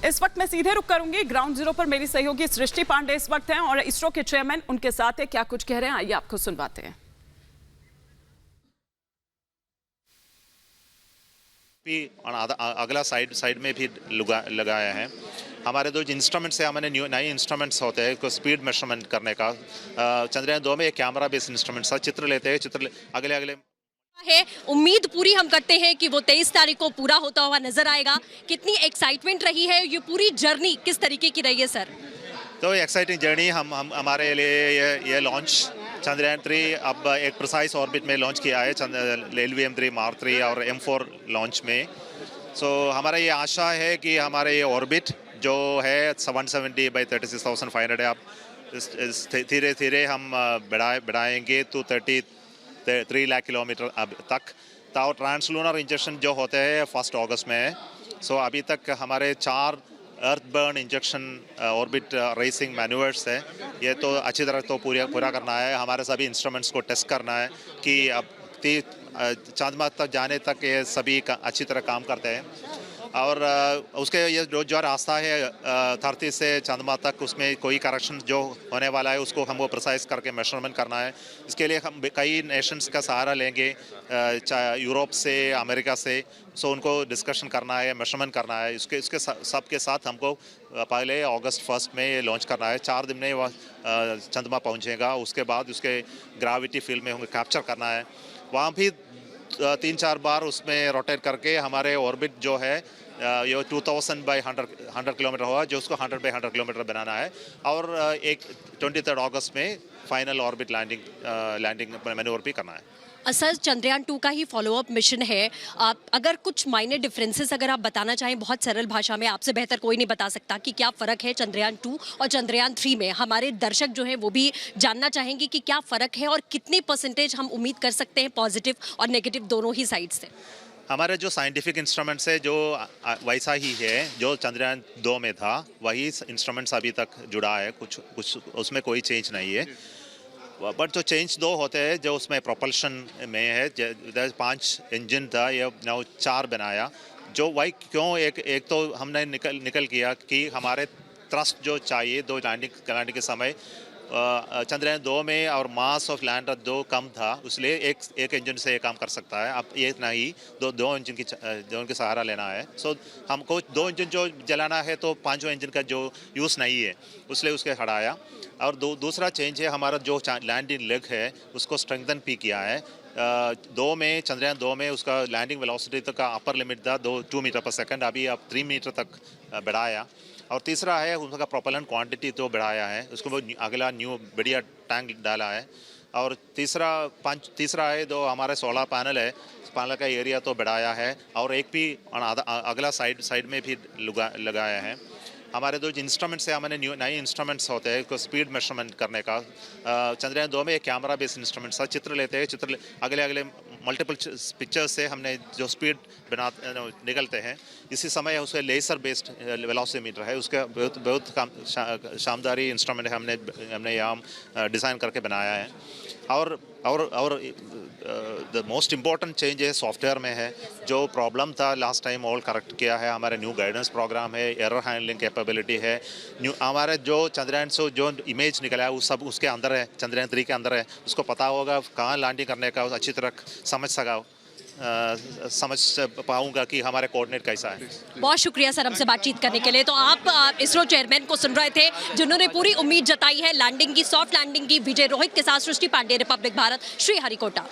इस वक्त मैं सीधे रुक करूंगी ग्राउंड जीरो पर। मेरी सहयोगी सृष्टि पांडे इस वक्त हैं और इसरो के चेयरमैन उनके साथ है। क्या कुछ कह रहे हैं आइए आपको सुनवाते हैं। अगला साइड में भी लगाया है। हमारे दो इंस्ट्रूमेंट्स है, हमारे नए इंस्ट्रूमेंट्स होते हैं को स्पीड मेजरमेंट करने का। चंद्रयान 2 में एक कैमरा बेस्ड इंस्ट्रूमेंट था, चित्र लेते हैं, चित्र अगले है। उम्मीद पूरी हम करते हैं कि वो 23 तारीख को पूरा होता हुआ नजर आएगा। कितनी एक्साइटमेंट रही है, ये पूरी जर्नी किस तरीके की रही है सर? तो एक्साइटिंग जर्नी हम हमारे लिए ये लॉन्च चंद्रयान 3 अब एक प्रिसाइज ऑर्बिट में लॉन्च किया है, LVM-3 Mark 3 और M4 लॉन्च में। सो हमारा ये आशा है कि हमारे ये ऑर्बिट जो है 770 by 36,500 है, अब धीरे धीरे हम बढ़ाएंगे तो 3 लाख किलोमीटर तक। तो ट्रांसलूनर इंजेक्शन जो होते हैं 1 अगस्त में है। सो अभी तक हमारे 4 अर्थबर्न इंजेक्शन ऑर्बिट रेसिंग मैन्यूवर्स है, ये तो अच्छी तरह तो पूरा करना है। हमारे सभी इंस्ट्रूमेंट्स को टेस्ट करना है कि अब चांद्रमा तक जाने तक ये सभी अच्छी तरह काम करते हैं। और उसके ये जो रास्ता है धरती से चंद्रमा तक, उसमें कोई करेक्शन जो होने वाला है उसको हमको प्रिसाइज करके मेजरमेंट करना है। इसके लिए हम कई नेशंस का सहारा लेंगे, यूरोप से, अमेरिका से। सो उनको डिस्कशन करना है, मेजरमेंट करना है। इसके सबके साथ हमको पहले अगस्त 1 में लॉन्च करना है। 4 दिन में वह चंद्रमा पहुंचेगा। उसके बाद उसके ग्रेविटी फील्ड में हमको कैप्चर करना है। वहाँ भी 3-4 बार उसमें रोटेट करके हमारे ऑर्बिट जो है ये 2000 by 100 किलोमीटर होगा, जो उसको 100 by 100 किलोमीटर बनाना है। और 23 अगस्त में फाइनल ऑर्बिट लैंडिंग मैन्यूवर भी करना है। सर, चंद्रयान 2 का ही फॉलोअप मिशन है। अगर कुछ माइनर डिफरेंसेस अगर आप बताना चाहें बहुत सरल भाषा में, आपसे बेहतर कोई नहीं बता सकता कि क्या फ़र्क है चंद्रयान 2 और चंद्रयान 3 में। हमारे दर्शक जो हैं वो भी जानना चाहेंगे कि क्या फ़र्क है और कितने % हम उम्मीद कर सकते हैं पॉजिटिव और नेगेटिव दोनों ही साइड से। हमारे जो साइंटिफिक इंस्ट्रूमेंट्स है जो वैसा ही है जो चंद्रयान 2 में था, वही इंस्ट्रूमेंट्स अभी तक जुड़ा है। कुछ उसमें कोई चेंज नहीं है। बट जो चेंज 2 होते हैं जो उसमें प्रोपल्शन में है, 5 इंजन था, ये 4 बनाया। जो वही क्यों एक तो हमने निकल किया कि हमारे थ्रस्ट जो चाहिए दो लैंडिंग के समय चंद्रयान 2 में और मास ऑफ लैंडर 2 कम था, इसलिए एक इंजन से ये काम कर सकता है। अब ये नहीं, दो इंजन की सहारा लेना है। सो हमको 2 इंजन जो जलाना है तो 5वां इंजन का जो यूज़ नहीं है, इसलिए उसके हटाया। और दूसरा चेंज है हमारा जो लैंडिंग लेग है उसको स्ट्रेंथन भी किया है। 2 में चंद्रयान 2 में उसका लैंडिंग वेलोसिटी तक का अपर लिमिट था 2 मीटर पर सेकंड, अभी अब 3 मीटर तक बढ़ाया। और तीसरा है उसका प्रोपेलेंट क्वांटिटी तो बढ़ाया है, उसको वो अगला न्यू बढ़िया टैंक डाला है। और तीसरा है जो हमारे सोलर पैनल है, पैनल का एरिया तो बढ़ाया है। और एक भी अगला साइड में भी लगाया है। हमारे दो इंस्ट्रूमेंट्स है, हमारे नए इंस्ट्रूमेंट्स होते हैं को स्पीड मेजरमेंट करने का। चंद्रयान 2 में एक कैमरा बेस्ड इंस्ट्रूमेंट था, चित्र लेते हैं, चित्र अगले मल्टीपल पिक्चर्स से हमने जो स्पीड निकलते हैं। इसी समय उसके लेज़र बेस्ड वेलोसिमीटर है, उसका बहुत शानदारी इंस्ट्रूमेंट है, हमने यहाँ डिज़ाइन करके बनाया है। और द मोस्ट इम्पॉर्टेंट चेंज है सॉफ्टवेयर में है। जो प्रॉब्लम था लास्ट टाइम ऑल करेक्ट किया है। हमारे न्यू गाइडेंस प्रोग्राम है, एरर हैंडलिंग कैपेबिलिटी है। हमारे जो चंद्रयान से जो इमेज निकला है वो सब उसके अंदर है, चंद्रयान 3 के अंदर है। उसको पता होगा कहाँ लैंडिंग करने का, अच्छी तरह समझ पाऊंगा कि हमारे कोऑर्डिनेट कैसा है। बहुत शुक्रिया सर हमसे बातचीत करने के लिए। तो आप इसरो चेयरमैन को सुन रहे थे जिन्होंने पूरी उम्मीद जताई है लैंडिंग की, सॉफ्ट लैंडिंग की। विजय रोहित के साथ सृष्टि पांडे, रिपब्लिक भारत, श्रीहरिकोटा।